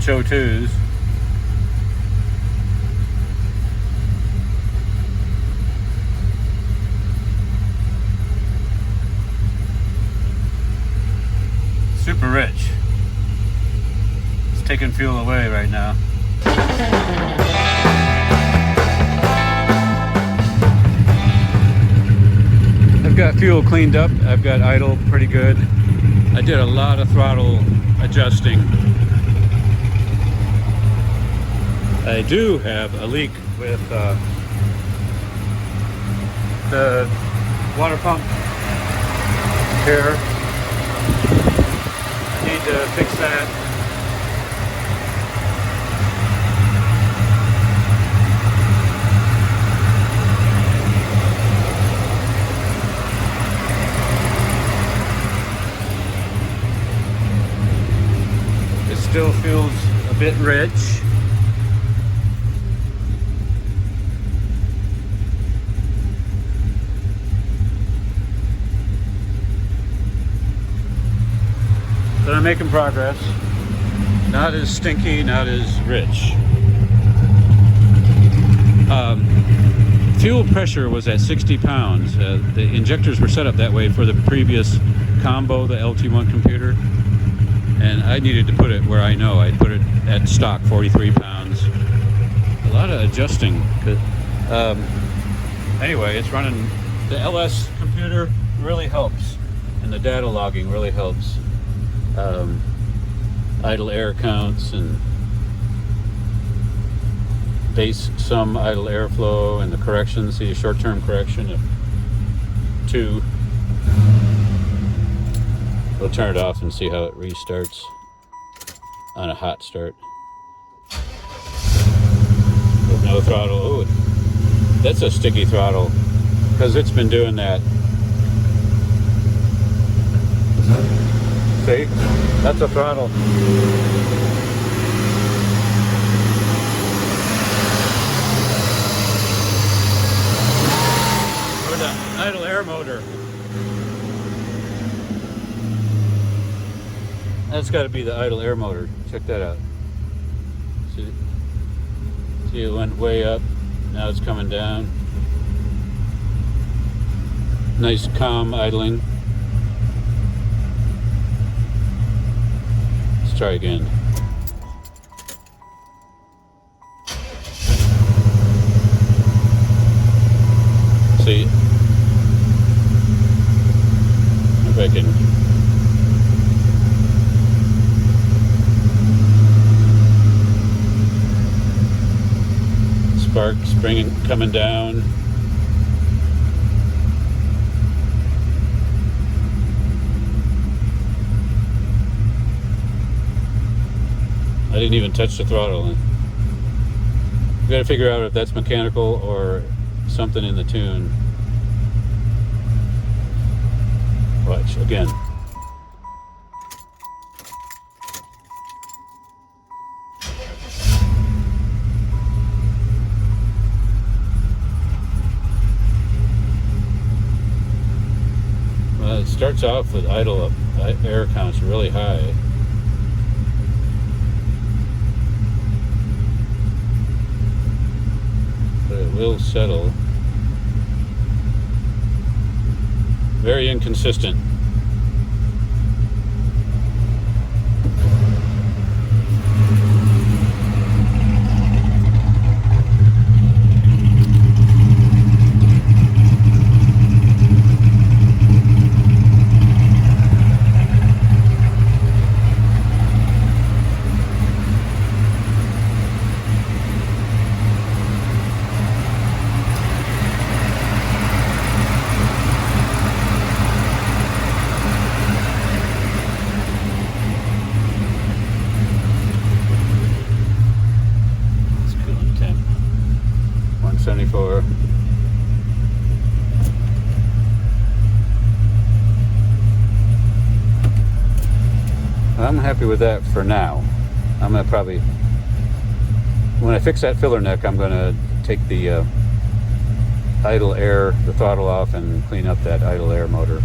HO2s. Super rich. It's taking fuel away right now. I've got fuel cleaned up. I've got idle pretty good. I did a lot of throttle adjusting. I do have a leak with the water pump here. I need to fix that. It still feels a bit rich. But I'm making progress. Not as stinky, not as rich. Fuel pressure was at 60 pounds. The injectors were set up that way for the previous combo, the LT1 computer. And I needed to put it where I know. I put it at stock, 43 pounds. A lot of adjusting. Anyway, it's running. The LS computer really helps. And the data logging really helps. Idle air counts and base sum idle airflow and the corrections. See a short-term correction of 2. We'll turn it off and see how it restarts on a hot start. With no throttle. Oh, that's a sticky throttle because it's been doing that. See? That's a throttle. Or the idle air motor. That's got to be the idle air motor. Check that out. See, it went way up. Now it's coming down. Nice calm idling. Let's try again. See? If I can. Spark springing, coming down. I didn't even touch the throttle. We got to figure out if that's mechanical or something in the tune. Watch again. It starts off with idle air counts really high. But it will settle. Very inconsistent. I'm happy with that for now. I'm gonna probably, when I fix that filler neck, I'm gonna take the idle air, the throttle off, and clean up that idle air motor.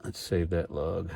Let's save that log.